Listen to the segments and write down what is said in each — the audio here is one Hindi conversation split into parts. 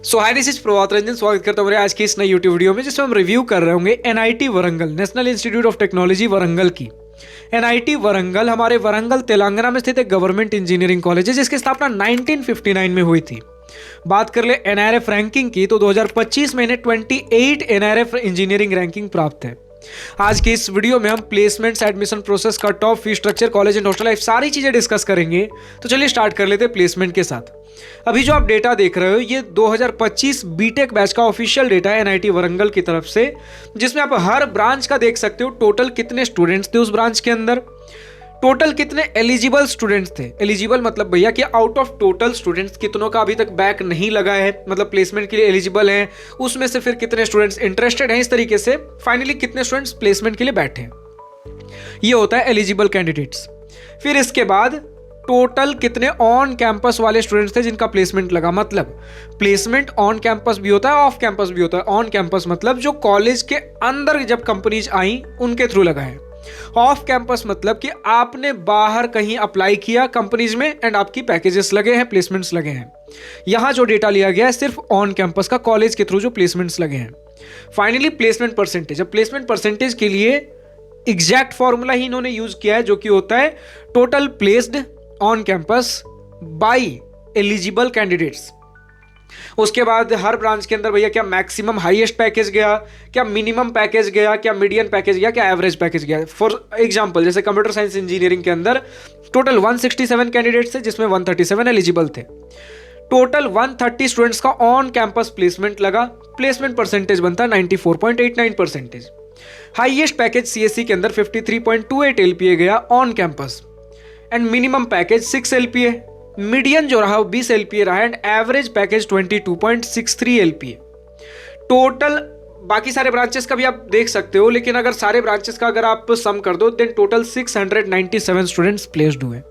So hi, this is Prabhat Ranjan. स्वागत करता हूँ मेरे आज की इस नई यूट्यूब वीडियो में, जिसमें हम रिव्यू कर रहे होंगे NIT Warangal, national institute of technology Warangal की। एनआईटी वरंगल हमारे वरंगल तेलंगाना में स्थित एक गवर्नमेंट इंजीनियरिंग कॉलेज है, जिसकी स्थापना 1959 में हुई थी। बात कर ले एनआरएफ रैंकिंग की, तो 2025 में इन्हें 28 एनआरएफ इंजीनियरिंग रैंकिंग प्राप्त है। आज की इस वीडियो में हम placements, admission process, cut off, fee structure, college and hostel life, सारी चीजें डिस्कस करेंगे। तो चलिए स्टार्ट कर लेते हैं प्लेसमेंट के साथ। अभी जो आप डेटा देख रहे हो, ये 2025 बीटेक बैच का ऑफिशियल डेटा है एनआईटी वरंगल की तरफ से, जिसमें आप हर ब्रांच का देख सकते हो। टोटल कितने स्टूडेंट्स थे उस ब्रांच के अंदर, टोटल कितने एलिजिबल स्टूडेंट्स थे। एलिजिबल मतलब भैया कि आउट ऑफ टोटल स्टूडेंट्स कितनों का अभी तक बैक नहीं लगा है, मतलब प्लेसमेंट के लिए एलिजिबल हैं, उसमें से फिर कितने स्टूडेंट्स इंटरेस्टेड हैं, इस तरीके से फाइनली कितने स्टूडेंट्स प्लेसमेंट के लिए बैठे हैं। ये होता है एलिजिबल कैंडिडेट्स। फिर इसके बाद टोटल कितने ऑन कैंपस वाले स्टूडेंट्स थे जिनका प्लेसमेंट लगा। मतलब प्लेसमेंट ऑन कैंपस भी होता है, ऑफ कैंपस भी होता है। ऑन कैंपस मतलब जो कॉलेज के अंदर जब कंपनीज आई उनके थ्रू लगा है। ऑफ कैंपस मतलब कि आपने बाहर कहीं अप्लाई किया कंपनीज में एंड आपकी पैकेजेस लगे हैं, प्लेसमेंट्स लगे हैं। यहां जो डेटा लिया गया है सिर्फ ऑन कैंपस का, कॉलेज के थ्रू जो प्लेसमेंट्स लगे हैं। Finally placement percentage. अब प्लेसमेंट परसेंटेज के लिए एग्जैक्ट फॉर्मूला ही इन्होंने यूज किया है, जो कि होता है total placed on campus by eligible candidates. उसके बाद हर ब्रांच के अंदर भैया क्या मैक्सिमम हाईएस्ट पैकेज गया, क्या मिनिमम पैकेज गया, क्या मीडियन पैकेज गया, क्या एवरेज पैकेज गया। फॉर एग्जांपल जैसे कंप्यूटर साइंस इंजीनियरिंग के अंदर टोटल 167 कैंडिडेट्स थे, जिसमें 137 एलिजिबल थे। टोटल 130 स्टूडेंट्स का ऑन कैंपस प्लेसमेंट लगा। प्लेसमेंट परसेंटेज बनता 94.89%। हाईएस्ट पैकेज सीएससी के अंदर 53.28 एलपीए गया on campus, and minimum package 6 LPA. Median जो रहा वो 20 एलपीए रहा, and average package 22.63 LPA. Total बाकी सारे ब्रांचेस का भी आप देख सकते हो, लेकिन अगर सारे ब्रांचेस का अगर आप सम कर दो, देन टोटल 697 स्टूडेंट्स प्लेस्ड हुए।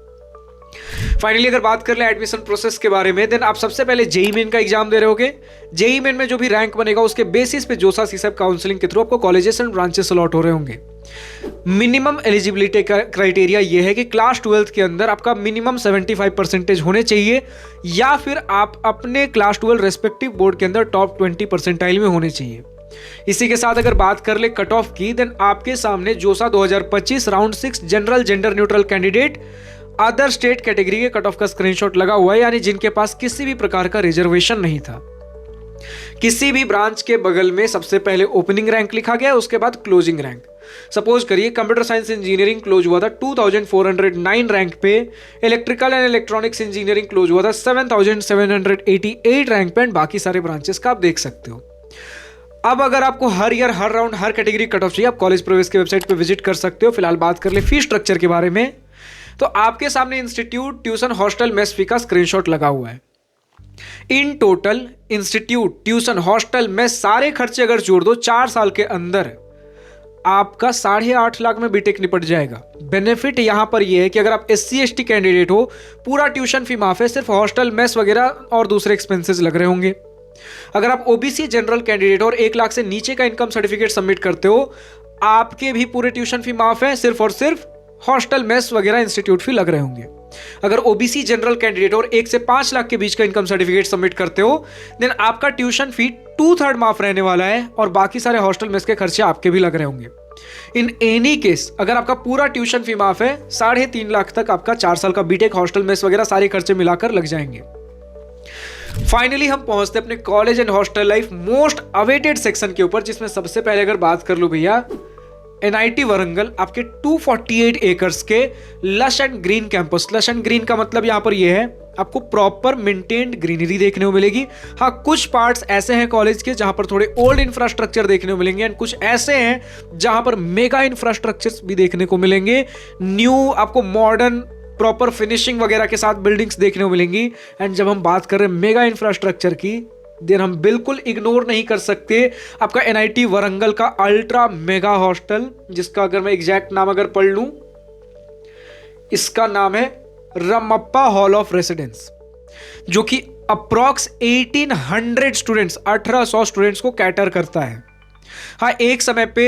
फाइनली अगर बात कर ले एडमिशन प्रोसेस के बारे में, देन आप सबसे पहले जेईई मेन का एग्जाम दे रहे होगे। जेईई मेन में जो भी रैंक बनेगा उसके बेसिस पे जोसा सीसैप काउंसलिंग के थ्रू आपको कॉलेजेस एंड ब्रांचेस अलॉट हो रहे होंगे। मिनिमम एलिजिबिलिटी का क्राइटेरिया यह है कि क्लास 12th के अंदर आपका मिनिमम 75% होने चाहिए, या फिर आप अपने क्लास 12 रेस्पेक्टिव बोर्ड के अंदर टॉप 20 परसेंटाइल में होने चाहिए। इसी के साथ अगर बात कर ले कट ऑफ की, देन आपके सामने जोसा 2025 round 6 general gender neutral candidate other state category के कट ऑफ का स्क्रीनशॉट लगा हुआ है, यानी जिनके पास किसी भी प्रकार का रिजर्वेशन नहीं था। किसी भी ब्रांच के बगल में सबसे पहले ओपनिंग रैंक लिखा गया, उसके बाद क्लोजिंग रैंक। सपोज करिए कंप्यूटर साइंस इंजीनियरिंग क्लोज हुआ था 2409 रैंक पे, electrical and electronics engineering close हुआ था 7788 रैंक पे, एंड बाकी सारे ब्रांचेस का आप देख सकते हो। अब अगर आपको हर ईयर, हर राउंड, हर कैटेगरी कट ऑफ चाहिए, आप कॉलेज प्रवेश की वेबसाइट पे विजिट कर सकते हो। फिलहाल बात कर ले फी स्ट्रक्चर के बारे में, तो आपके सामने इंस्टीट्यूट, ट्यूशन, हॉस्टल, मेस फी का स्क्रीनशॉट लगा हुआ है। In total institute, tuition, hostel, mess सारे खर्चे अगर जोड़ दो 4 साल के अंदर आपका 8.5 लाख में बीटेक निपट जाएगा। बेनिफिट यहां पर यह है कि अगर आप SC ST कैंडिडेट हो, पूरा ट्यूशन फी माफ है, सिर्फ हॉस्टल, मेस वगैरह और दूसरे एक्सपेंसेस लग रहे होंगे। अगर आप ओबीसी जनरल कैंडिडेट हो और 1 लाख से नीचे का इनकम सर्टिफिकेट सबमिट करते हो, आपके भी पूरे ट्यूशन फी माफ है, सिर्फ और सिर्फ हॉस्टल, मेस वगैरह इंस्टीट्यूट फी लग रहे होंगे। अगर ओबीसी जनरल कैंडिडेट और 1 से 5 लाख के बीच का इनकम सर्टिफिकेट सबमिट करते हो, देन आपका ट्यूशन फी 2/3 माफ रहने वाला है, और बाकी सारे हॉस्टल, मेस के खर्चे आपके भी लग रहे होंगे। इन एनी केस अगर आपका पूरा ट्यूशन फी माफ है, 3.5 लाख तक आपका 4 साल का बीटेक, हॉस्टल, मेस वगैरह सारे खर्चे मिलाकर लग जाएंगे। फाइनली हम पहुंचते अपने college and hostel life most awaited section के ऊपर, जिसमें सबसे पहले अगर बात कर लो भैया, एनआईटी वरंगल आपके 248 एकर्स के lush and green campus. Lush and green का मतलब यहां पर यह है आपको प्रॉपर मेंटेन्ड ग्रीनरी देखने को मिलेगी। हाँ, कुछ पार्ट्स ऐसे हैं कॉलेज के जहां पर थोड़े ओल्ड इंफ्रास्ट्रक्चर देखने को मिलेंगे, एंड कुछ ऐसे हैं जहां पर मेगा इंफ्रास्ट्रक्चर्स भी देखने को मिलेंगे। न्यू आपको मॉडर्न प्रॉपर फिनिशिंग वगैरह के साथ बिल्डिंग्स देखने को मिलेंगी। एंड जब हम बात कर रहे हैं मेगा इंफ्रास्ट्रक्चर की, देन हम बिल्कुल इग्नोर नहीं कर सकते आपका एनआईटी वरंगल का अल्ट्रा मेगा हॉस्टल, जिसका अगर मैं एग्जैक्ट नाम अगर पढ़ लूं, इसका नाम है रमप्पा हॉल ऑफ रेसिडेंस, जो कि अप्रॉक्स 1800 स्टूडेंट्स, 1800 स्टूडेंट्स को कैटर करता है। हाँ, एक समय पे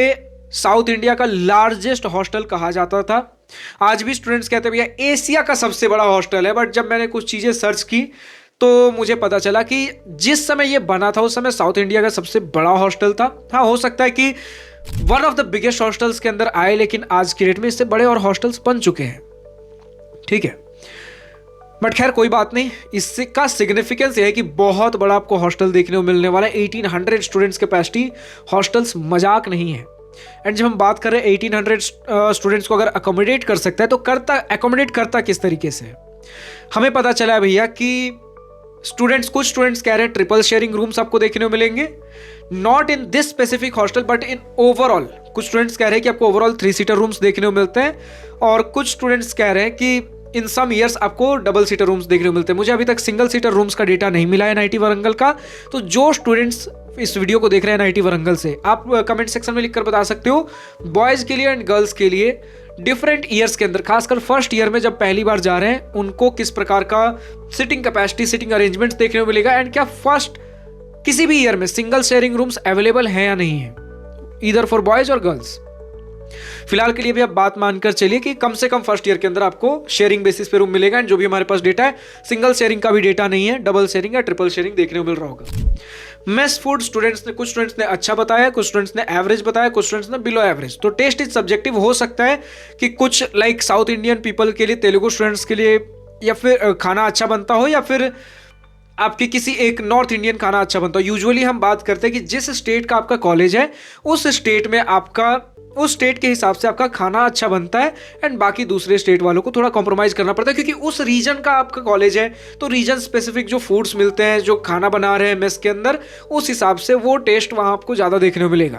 साउथ इंडिया का लार्जेस्ट हॉस्टल कहा जाता था। आज भी स्टूडेंट्स कहते हैं भैया एशिया का सबसे बड़ा हॉस्टल है, बट जब मैंने कुछ चीजें सर्च की तो मुझे पता चला कि जिस समय ये बना था उस समय साउथ इंडिया का सबसे बड़ा हॉस्टल था। हाँ, हो सकता है कि one of the biggest hostels के अंदर आए, लेकिन आज की डेट में इससे बड़े और हॉस्टल्स बन चुके हैं, ठीक है। बट खैर कोई बात नहीं, इससे का सिग्निफिकेंस ये है कि बहुत बड़ा आपको हॉस्टल देखने को मिलने वाला है। 1800 स्टूडेंट्स कैपेसिटी, हॉस्टल्स मजाक नहीं है। एंड जब हम बात करें 1800 स्टूडेंट्स को अगर अकोमोडेट कर सकता है तो अकोमोडेट करता किस तरीके से, हमें पता चला है भैया कि कुछ स्टूडेंट्स कह रहे हैं ट्रिपल शेयरिंग रूम्स आपको देखने को मिलेंगे, not in this specific hostel but in overall. कुछ स्टूडेंट्स कह रहे हैं कि आपको ओवरऑल 3 सीटर रूम्स देखने को मिलते हैं, और कुछ स्टूडेंट्स कह रहे हैं कि इन सम ईयर्स आपको डबल सीटर रूम्स देखने को मिलते हैं। मुझे अभी तक सिंगल सीटर रूम्स का डेटा नहीं मिला है एनआईटी वारंगल का। तो जो स्टूडेंट्स इस वीडियो को देख रहे हैं एनआईटी वारंगल से, आप कमेंट सेक्शन में लिखकर बता सकते हो बॉयज़ के लिए एंड गर्ल्स के लिए डिफरेंट ईयर्स के अंदर, खासकर फर्स्ट ईयर में जब पहली बार जा रहे हैं, उनको किस प्रकार का सिटिंग कैपेसिटी, सिटिंग अरेंजमेंट्स देखने को मिलेगा, एंड क्या फर्स्ट किसी भी ईयर में सिंगल शेयरिंग रूम्स अवेलेबल हैं या नहीं है, ईदर फॉर बॉयज और गर्ल्स। फिलहाल के लिए भी आप बात मानकर चलिए कि कम से कम फर्स्ट ईयर के अंदर आपको शेयरिंग बेसिस पे रूम मिलेगा। एंड जो भी हमारे पास डेटा है, सिंगल शेयरिंग का भी डेटा नहीं है, डबल शेयरिंग या ट्रिपल शेयरिंग देखने को मिल रहा होगा। मेस फूड कुछ स्टूडेंट्स ने अच्छा बताया, कुछ स्टूडेंट्स ने एवरेज बताया, कुछ स्टूडेंट्स ने बिलो एवरेज। तो टेस्ट इज सब्जेक्टिव, हो सकता है कि कुछ लाइक साउथ इंडियन पीपल के लिए, तेलुगु स्टूडेंट्स के लिए या फिर खाना अच्छा बनता हो, या फिर आपके किसी एक नॉर्थ इंडियन खाना अच्छा बनता हो। यूजुअली हम बात करते हैं कि जिस स्टेट का आपका कॉलेज है उस स्टेट में उस स्टेट के हिसाब से आपका खाना अच्छा बनता है, एंड बाकी दूसरे स्टेट वालों को थोड़ा कॉम्प्रोमाइज़ करना पड़ता है, क्योंकि उस रीजन का आपका कॉलेज है। तो रीजन स्पेसिफिक जो फूड्स मिलते हैं, जो खाना बना रहे हैं मेस के अंदर, उस हिसाब से वो टेस्ट वहाँ आपको ज़्यादा देखने को मिलेगा।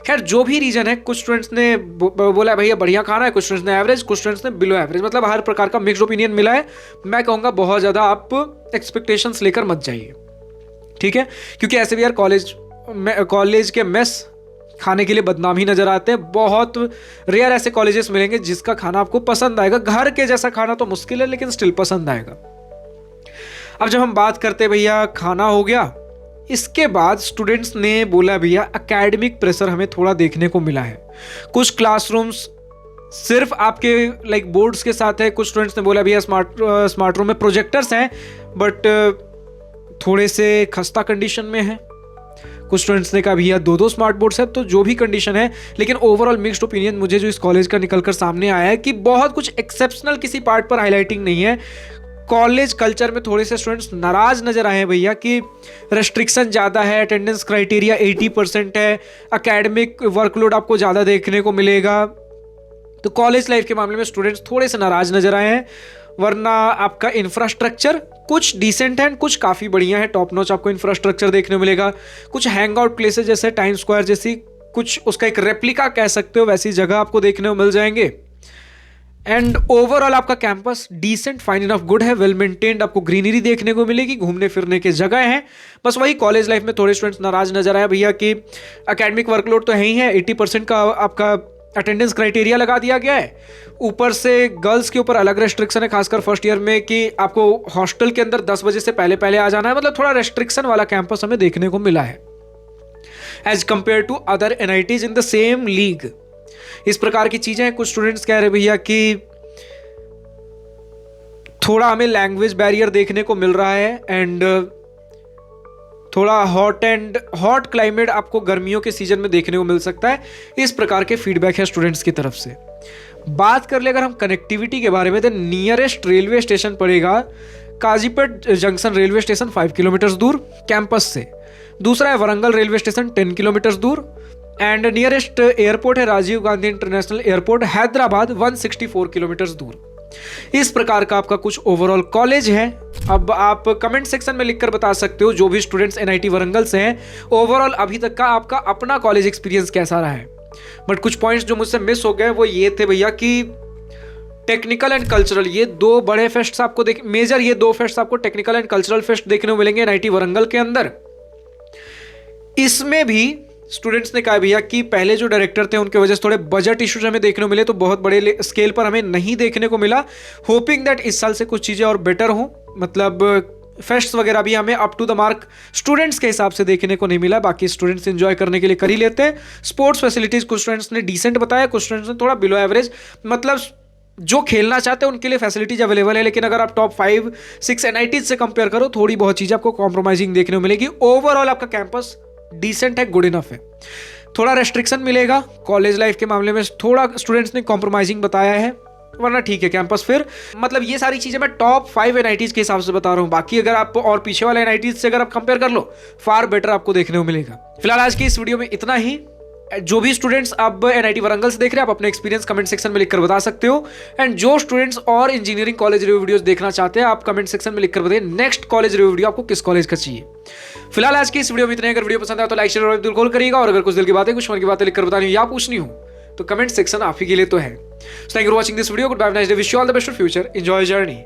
खैर जो भी रीजन है, कुछ स्टूडेंट्स ने बोला भैया बढ़िया खाना है, कुछ स्टूडेंट्स ने एवरेज, कुछ स्टूडेंट्स ने बिलो एवरेज, मतलब हर प्रकार का मिक्स्ड ओपिनियन मिला है। मैं कहूँगा बहुत ज़्यादा आप एक्सपेक्टेशंस लेकर मत जाइए, ठीक है, क्योंकि ऐसे भी यार कॉलेज के मेस खाने के लिए बदनाम ही नजर आते हैं। बहुत रेयर ऐसे कॉलेजेस मिलेंगे जिसका खाना आपको पसंद आएगा। घर के जैसा खाना तो मुश्किल है, लेकिन स्टिल पसंद आएगा। अब जब हम बात करते हैं भैया खाना हो गया, इसके बाद स्टूडेंट्स ने बोला भैया एकेडमिक प्रेशर हमें थोड़ा देखने को मिला है। कुछ क्लासरूम्स सिर्फ आपके लाइक बोर्ड्स के साथ है, कुछ स्टूडेंट्स ने बोला भैया स्मार्ट रूम में प्रोजेक्टर्स हैं बट थोड़े से खस्ता कंडीशन में है। कुछ स्टूडेंट्स ने कहा भैया 2 स्मार्ट बोर्ड्स है। तो जो भी कंडीशन है, लेकिन ओवरऑल मिक्स्ड ओपिनियन मुझे जो इस कॉलेज का निकलकर सामने आया है कि बहुत कुछ एक्सेप्शनल किसी पार्ट पर हाईलाइटिंग नहीं है। कॉलेज कल्चर में थोड़े से स्टूडेंट्स नाराज नजर आए हैं भैया कि रेस्ट्रिक्शन ज़्यादा है, अटेंडेंस क्राइटेरिया 80% है, एकेडमिक वर्कलोड आपको ज़्यादा देखने को मिलेगा। तो कॉलेज लाइफ के मामले में स्टूडेंट्स थोड़े से नाराज नजर आए हैं। वरना आपका इंफ्रास्ट्रक्चर कुछ डिसेंट है, कुछ काफ़ी बढ़िया है, टॉप नॉच आपको इंफ्रास्ट्रक्चर देखने को मिलेगा। कुछ हैंग आउट प्लेसेज जैसे टाइम स्क्वायर जैसी, कुछ उसका एक रेप्लिका कह सकते हो, वैसी जगह आपको देखने को मिल जाएंगे। एंड ओवरऑल आपका campus decent, fine enough, good है, वेल मेंटेन्ड, आपको ग्रीनरी देखने को मिलेगी, घूमने फिरने की जगह है। बस वही कॉलेज लाइफ में थोड़े स्टूडेंट्स नाराज नजर आया भैया कि एकेडमिक वर्कलोड तो है ही है, 80% का आपका अटेंडेंस क्राइटेरिया लगा दिया गया है। ऊपर से गर्ल्स के ऊपर अलग रेस्ट्रिक्शन है, खासकर फर्स्ट ईयर में, कि आपको हॉस्टल के अंदर 10 बजे से पहले आ जाना है। मतलब थोड़ा रेस्ट्रिक्शन वाला कैंपस हमें देखने को मिला है as compare to other NITs in the same league. इस प्रकार की चीजें हैं। कुछ स्टूडेंट्स कह रहे भैया कि थोड़ा हमें लैंग्वेज बैरियर देखने को मिल रहा है, एंड थोड़ा हॉट क्लाइमेट आपको गर्मियों के सीजन में देखने को मिल सकता है। इस प्रकार के फीडबैक है स्टूडेंट्स की तरफ से। बात कर ले अगर हम कनेक्टिविटी के बारे में, तो नियरेस्ट रेलवे स्टेशन पड़ेगा Kazipet junction railway station 5 kilometre दूर कैंपस से। दूसरा है वरंगल रेलवे स्टेशन 10 किलोमीटर दूर, एंड नियरेस्ट एयरपोर्ट है Rajiv Gandhi international airport Hyderabad 164 kilometre दूर। इस प्रकार का आपका कुछ ओवरऑल कॉलेज है। अब आप कमेंट सेक्शन में लिखकर बता सकते हो, जो भी स्टूडेंट्स एनआईटी वरंगल से हैं, ओवरऑल अभी तक का आपका अपना कॉलेज एक्सपीरियंस कैसा रहा है। बट कुछ पॉइंट्स जो मुझसे मिस हो गए वो ये थे भैया कि टेक्निकल एंड कल्चरल, ये 2 बड़े फेस्ट्स आपको मेजर ये 2 फेस्ट्स आपको टेक्निकल एंड कल्चरल फेस्ट देखने को मिलेंगे एनआईटी वरंगल के अंदर। इसमें भी स्टूडेंट्स ने कहा भैया कि पहले जो डायरेक्टर थे उनके वजह से थोड़े बजट इश्यूज हमें देखने को मिले, तो बहुत बड़े स्केल पर हमें नहीं देखने को मिला। होपिंग दैट इस साल से कुछ चीज़ें और बेटर हों, मतलब फेस्ट्स वगैरह भी हमें up to the mark students के हिसाब से देखने को नहीं मिला। बाकी स्टूडेंट्स एंजॉय करने के लिए कर ही लेते हैं। स्पोर्ट्स फैसिलिटीज़ कुछ स्टूडेंट्स ने डिसेंट बताया, कुछ स्टूडेंट्स ने थोड़ा बिलो एवरेज। मतलब जो खेलना चाहते हैं उनके लिए फैसिलिटीज अवेलेबल है, लेकिन अगर आप टॉप 5-6 एनआईटीज से कंपेयर करो थोड़ी बहुत चीज़ आपको कॉम्प्रोमाइजिंग देखने को मिलेगी। ओवरऑल आपका कैंपस डिसेंट है, गुड इनफ है। थोड़ा रेस्ट्रिक्शन मिलेगा कॉलेज लाइफ के मामले में, थोड़ा स्टूडेंट्स ने कॉम्प्रोमाइजिंग बताया है, वरना ठीक है कैंपस। फिर मतलब ये सारी चीज़ें मैं टॉप 5 एनआईटीज के हिसाब से बता रहा हूँ, बाकी अगर आप और पीछे वाले एनआईटीज से अगर आप कंपेयर कर लो फार बेटर आपको देखने को मिलेगा। फिलहाल आज की इस वीडियो में इतना ही। जो भी स्टूडेंट्स अब एनआईटी वरंगल से देख रहे हैं आप अपने एक्सपीरियंस कमेंट सेक्शन में लिखकर बता सकते हो, एंड जो स्टूडेंट्स और इंजीनियरिंग कॉलेज रिव्यू वीडियोस देखना चाहते हैं आप कमेंट सेक्शन में लिखकर बताइए नेक्स्ट कॉलेज रिव्यू वीडियो आपको किस कॉलेज का चाहिए। फिलहाल आज की इस वीडियो में इतना। अगर वीडियो पसंद आया तो लाइक शेयर और बिल्कुल करिएगा, और अगर कुछ दिल की बातें कुछ मन की बातें लिखकर बतानी हो या पूछनी हो तो कमेंट सेक्शन आप ही के लिए तो है। Thank you for watching this video, good bye, nice day, wish you all the best for future, enjoy journey.